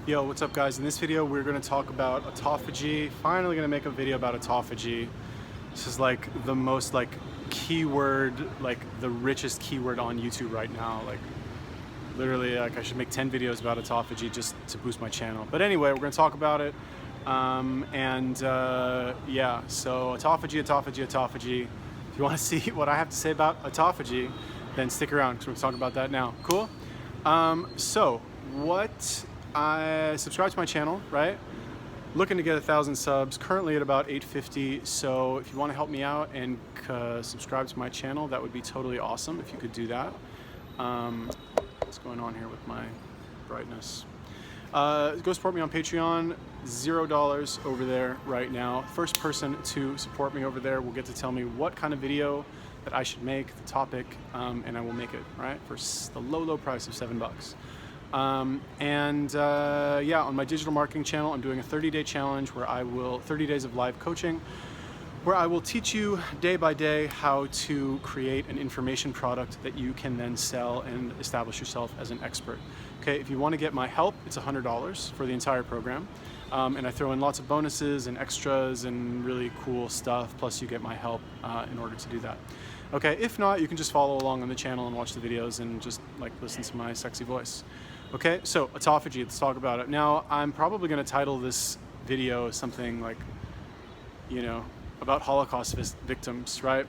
Yo, what's up guys? In this video we're going to talk about autophagy. Finally going to make a video about autophagy. This is like the most keyword, the richest keyword on YouTube right now. Literally I should make 10 videos about autophagy just to boost my channel. But anyway, we're going to talk about it. Yeah, so autophagy. If you want to see what I have to say about autophagy, then stick around because we're going to talk about that now. Cool? I subscribe to my channel, right? Looking to get 1,000 subs, currently at about 850. So if you want to help me out and subscribe to my channel, that would be totally awesome if you could do that. What's going on here with my brightness? Go support me on Patreon, $0 over there right now. First person to support me over there will get to tell me what kind of video that I should make, the topic, and I will make it, right? For the low price of $7. Yeah, on my digital marketing channel, I'm doing a 30-day challenge where 30 days of live coaching, where I will teach you day by day how to create an information product that you can then sell and establish yourself as an expert. Okay, if you want to get my help, it's $100 for the entire program. And I throw in lots of bonuses and extras and really cool stuff, plus you get my help in order to do that. Okay, if not, you can just follow along on the channel and watch the videos and just listen to my sexy voice. Okay, so autophagy, let's talk about it. Now, I'm probably going to title this video something about Holocaust victims, right?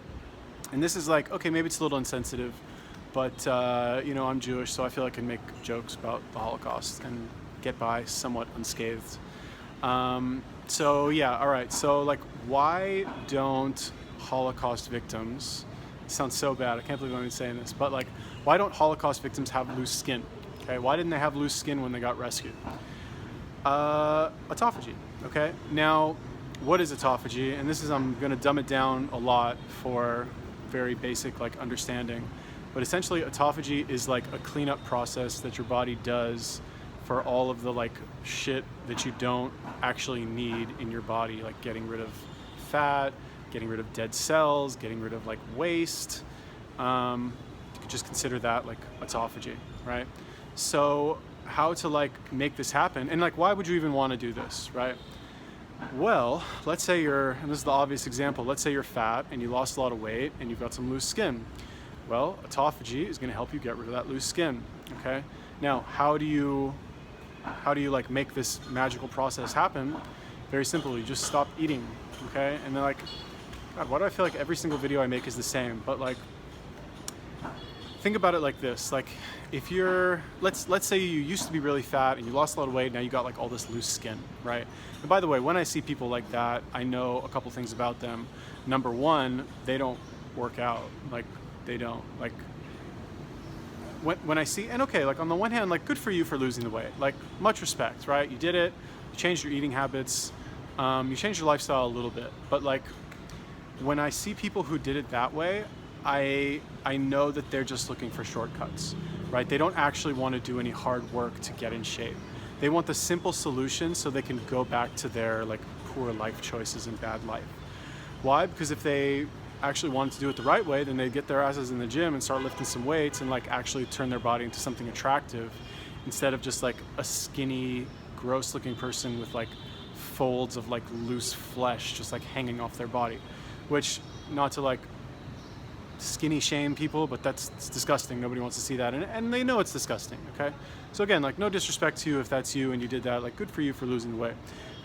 And this is okay, maybe it's a little insensitive, but I'm Jewish, so I feel I can make jokes about the Holocaust and get by somewhat unscathed. So yeah, all right, so why don't Holocaust victims, it sounds so bad, I can't believe I'm even saying this, but why don't Holocaust victims have loose skin? Okay, why didn't they have loose skin when they got rescued? Autophagy, okay? Now, what is autophagy? And this is, I'm gonna dumb it down a lot for very basic understanding, but essentially autophagy is a cleanup process that your body does for all of the shit that you don't actually need in your body, like getting rid of fat, getting rid of dead cells, getting rid of waste. You could just consider that autophagy, right? So how to make this happen, and why would you even want to do this, right? Well, let's say and this is the obvious example, let's say you're fat and you lost a lot of weight and you've got some loose skin. Well, autophagy is going to help you get rid of that loose skin, okay? Now, how do you make this magical process happen? Very simple, you just stop eating, okay? And then God, why do I feel every single video I make is the same? But think about it like this, if you're, let's say you used to be really fat and you lost a lot of weight, now you got all this loose skin, right? And by the way, when I see people like that, I know a couple things about them. Number one, they don't work out, they don't, when I see, and okay, on the one hand, good for you for losing the weight, much respect, right? You did it, you changed your eating habits, you changed your lifestyle a little bit, but when I see people who did it that way, I know that they're just looking for shortcuts, right? They don't actually want to do any hard work to get in shape. They want the simple solution so they can go back to their poor life choices and bad life. Why? Because if they actually wanted to do it the right way, then they'd get their asses in the gym and start lifting some weights and actually turn their body into something attractive instead of just a skinny, gross looking person with folds of loose flesh just hanging off their body, which, not to skinny shame people, but it's disgusting. Nobody wants to see that, and they know it's disgusting, okay? So again, no disrespect to you if that's you and you did that, good for you for losing the weight.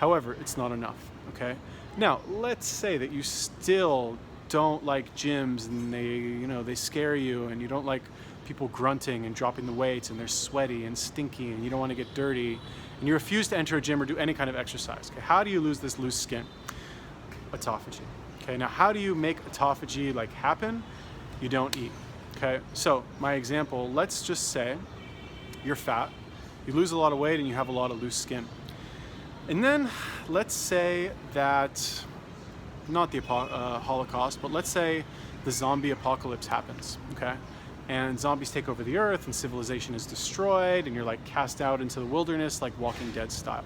However, it's not enough, okay? Now, let's say that you still don't like gyms and they scare you, and you don't like people grunting and dropping the weights, and they're sweaty and stinky, and you don't want to get dirty, and you refuse to enter a gym or do any kind of exercise. Okay, how do you lose this loose skin? Autophagy. Okay, now how do you make autophagy happen? You don't eat. Okay, so my example, let's just say you're fat, you lose a lot of weight, and you have a lot of loose skin. And then let's say that, not the Holocaust, but let's say the zombie apocalypse happens, okay? And zombies take over the earth and civilization is destroyed and you're cast out into the wilderness Walking Dead style.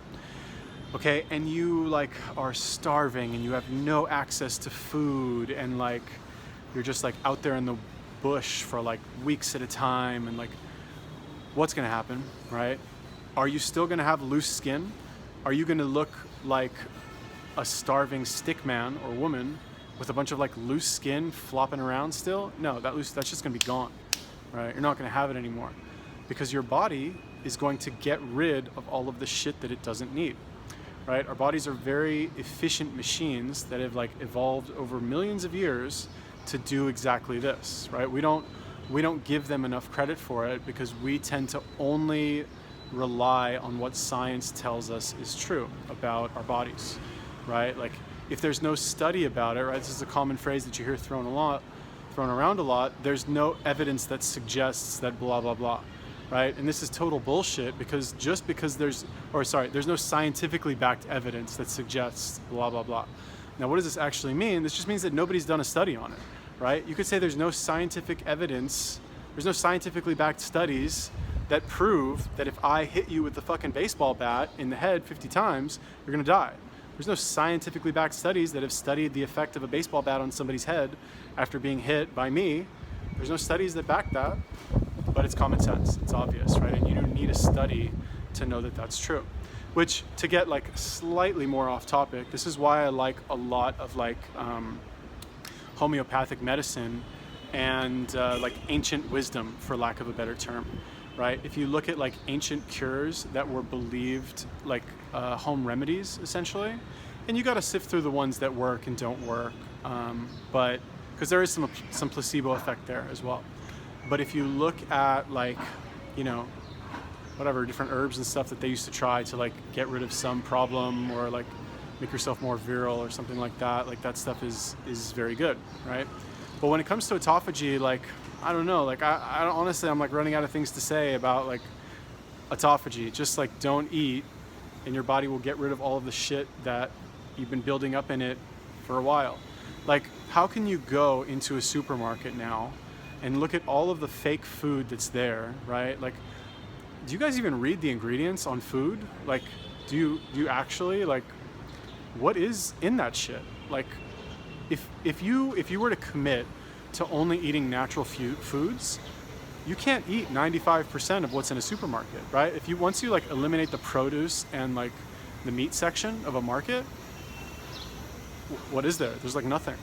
Okay, and you are starving and you have no access to food, and you're just out there in the bush for weeks at a time, and what's gonna happen, right? are you still gonna have loose skin? Are you gonna look like a starving stick man or woman with a bunch of like loose skin flopping around still? No, that's just gonna be gone, right? You're not gonna have it anymore because your body is going to get rid of all of the shit that it doesn't need, right? Our bodies are very efficient machines that have like evolved over millions of years to do exactly this, right? We don't give them enough credit for it because we tend to only rely on what science tells us is true about our bodies, right? Like if there's no study about it, right? This is a common phrase that you hear thrown around a lot. There's no evidence that suggests that blah, blah, blah, right? And this is total bullshit because there's no scientifically backed evidence that suggests blah, blah, blah. Now, what does this actually mean? This just means that nobody's done a study on it, right? You could say there's no scientific evidence, there's no scientifically backed studies that prove that if I hit you with the fucking baseball bat in the head 50 times, you're gonna die. There's no scientifically backed studies that have studied the effect of a baseball bat on somebody's head after being hit by me. There's no studies that back that, but it's common sense, it's obvious, right? And you don't need a study to know that that's true. Which, to get like slightly more off topic, this is why I like a lot of like homeopathic medicine and like ancient wisdom, for lack of a better term, right? If you look at like ancient cures that were believed like home remedies essentially, and you got to sift through the ones that work and don't work, but because there is some placebo effect there as well. But if you look at like, you know, whatever different herbs and stuff that they used to try to like get rid of some problem or like make yourself more virile or something like that stuff is very good, right? But when it comes to autophagy, like, I don't know, like I honestly, I'm like running out of things to say about like autophagy. Just like don't eat and your body will get rid of all of the shit that you've been building up in it for a while. Like, how can you go into a supermarket now and look at all of the fake food that's there, right? Like, do you guys even read the ingredients on food? Like, do you actually, like, what is in that shit? Like, if you were to commit to only eating natural foods, you can't eat 95% of what's in a supermarket, right? Once you like eliminate the produce and like the meat section of a market, what is there? There's like nothing.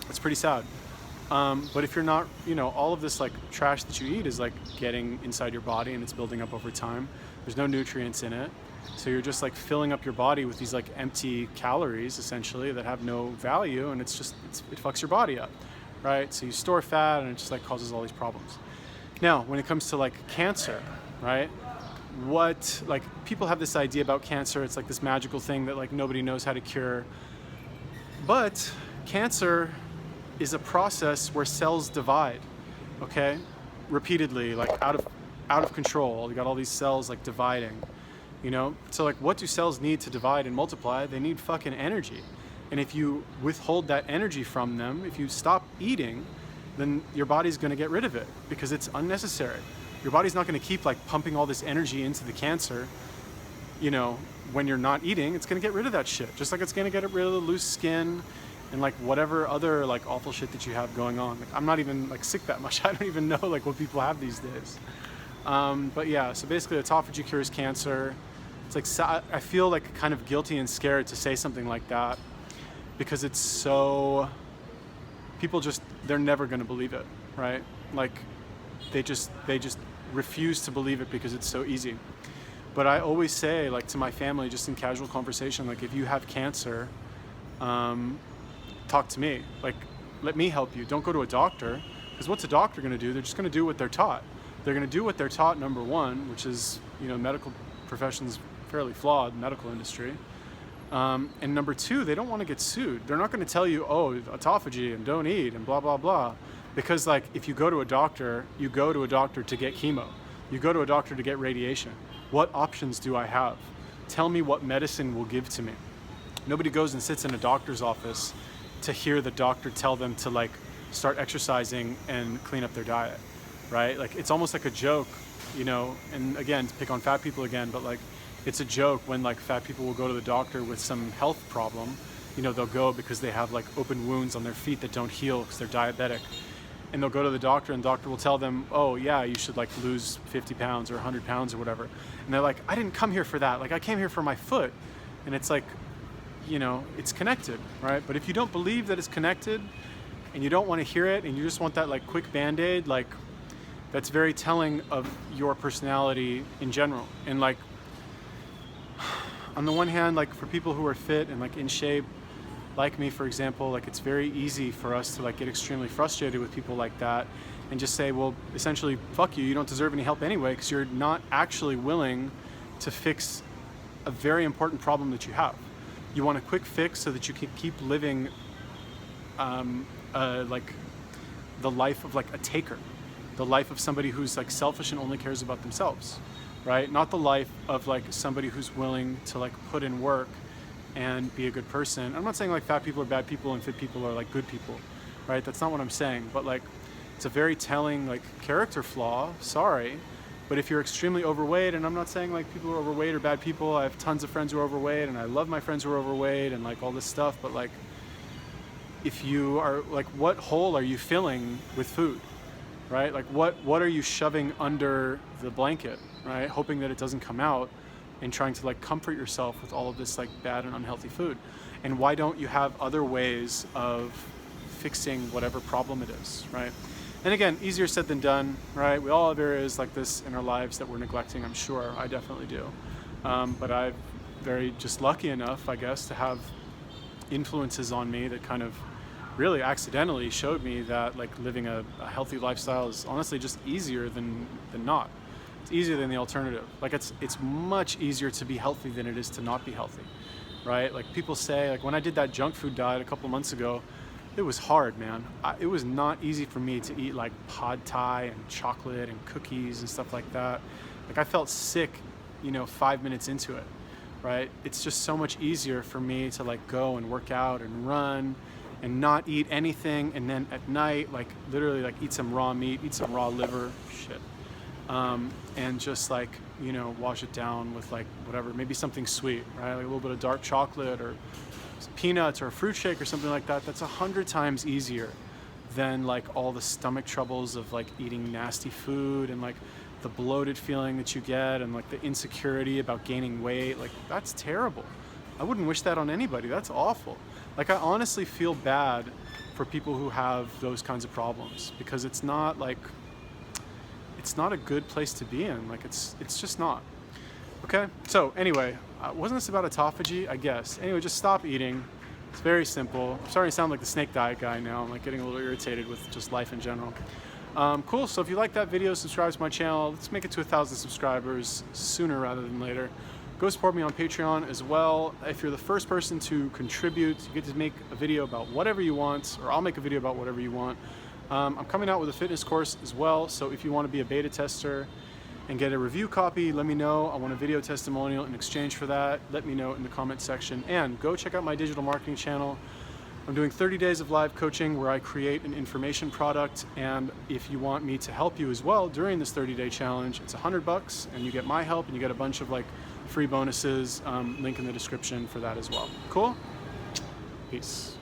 It's pretty sad. But if you're not, you know, all of this like trash that you eat is like getting inside your body and it's building up over time. There's no nutrients in it. So you're just like filling up your body with these like empty calories essentially that have no value, and it fucks your body up, right? So you store fat and it just like causes all these problems. Now, when it comes to like cancer, right? Like people have this idea about cancer, it's like this magical thing that like nobody knows how to cure. But cancer is a process where cells divide, okay? Repeatedly, like out of control. You got all these cells like dividing, you know? So like what do cells need to divide and multiply? They need fucking energy. And if you withhold that energy from them, if you stop eating, then your body's gonna get rid of it because it's unnecessary. Your body's not gonna keep like pumping all this energy into the cancer, you know, when you're not eating. It's gonna get rid of that shit. Just like it's gonna get rid of the loose skin and like whatever other like awful shit that you have going on. Like, I'm not even like sick that much. I don't even know like what people have these days. But yeah, so basically autophagy cures cancer. It's like, I feel like kind of guilty and scared to say something like that because it's so, they're never gonna believe it, right? Like they just refuse to believe it because it's so easy. But I always say like to my family, just in casual conversation, like if you have cancer, talk to me, like let me help you. Don't go to a doctor, because what's a doctor gonna do? They're just gonna do what they're taught. They're gonna do what they're taught, number one, which is, you know, medical profession's fairly flawed, medical industry. And number two, they don't want to get sued. They're not going to tell you, oh, autophagy and don't eat and blah, blah, blah. Because like if you go to a doctor, you go to a doctor to get chemo. You go to a doctor to get radiation. What options do I have? Tell me what medicine will give to me. Nobody goes and sits in a doctor's office to hear the doctor tell them to like start exercising and clean up their diet, right? Like it's almost like a joke, you know, and again, to pick on fat people again, but like it's a joke when like fat people will go to the doctor with some health problem. You know, they'll go because they have like open wounds on their feet that don't heal because they're diabetic. and they'll go to the doctor, and the doctor will tell them, oh yeah, you should like lose 50 pounds or 100 pounds or whatever. And they're like, I didn't come here for that. Like, I came here for my foot. And it's like, you know, it's connected, right? But if you don't believe that it's connected and you don't want to hear it and you just want that like quick Band-Aid, like that's very telling of your personality in general. And like, on the one hand, like for people who are fit and like in shape, like me, for example, like it's very easy for us to like get extremely frustrated with people like that and just say, well, essentially, fuck you, you don't deserve any help anyway, because you're not actually willing to fix a very important problem that you have. You want a quick fix so that you can keep living like the life of like a taker, the life of somebody who's like selfish and only cares about themselves, right? Not the life of like somebody who's willing to like put in work and be a good person. I'm not saying like fat people are bad people and fit people are like good people, right? That's not what I'm saying, but like it's a very telling like character flaw, sorry. But if you're extremely overweight, and I'm not saying like people who are overweight are bad people, I have tons of friends who are overweight and I love my friends who are overweight and like all this stuff, but like if you are like, what hole are you filling with food, right? Like what are you shoving under the blanket, right? Hoping that it doesn't come out, and trying to like comfort yourself with all of this like bad and unhealthy food. And why don't you have other ways of fixing whatever problem it is, right? And again, easier said than done, right? We all have areas like this in our lives that we're neglecting, I'm sure. I definitely do. But I'm very just lucky enough, I guess, to have influences on me that kind of really accidentally showed me that like living a healthy lifestyle is honestly just easier than not. It's easier than the alternative. Like it's much easier to be healthy than it is to not be healthy, right? Like people say, like when I did that junk food diet a couple months ago, it was hard, man. It was not easy for me to eat like pad thai and chocolate and cookies and stuff like that. Like I felt sick, you know, 5 minutes into it, right? It's just so much easier for me to like go and work out and run and not eat anything, and then at night, like literally like eat some raw meat, eat some raw liver, shit. And just like, you know, wash it down with like whatever, maybe something sweet, right? Like a little bit of dark chocolate or some peanuts or a fruit shake or something like that. That's 100 times easier than like all the stomach troubles of like eating nasty food and like the bloated feeling that you get and like the insecurity about gaining weight. Like that's terrible. I wouldn't wish that on anybody. That's awful. Like I honestly feel bad for people who have those kinds of problems, because it's not like, it's not a good place to be in. Like it's just not. Okay, so anyway, wasn't this about autophagy? I guess. Anyway, just stop eating. It's very simple. I'm starting to sound like the snake diet guy now. I'm like getting a little irritated with just life in general. Cool, so if you like that video, subscribe to my channel. Let's make it to 1,000 subscribers sooner rather than later. Go support me on Patreon as well. If you're the first person to contribute, you get to make a video about whatever you want, or I'll make a video about whatever you want. I'm coming out with a fitness course as well, so if you want to be a beta tester and get a review copy, let me know. I want a video testimonial in exchange for that. Let me know in the comment section. And go check out my digital marketing channel. I'm doing 30 days of live coaching where I create an information product, and if you want me to help you as well during this 30-day challenge, it's $100 and you get my help and you get a bunch of like free bonuses. Link in the description for that as well. Cool? Peace.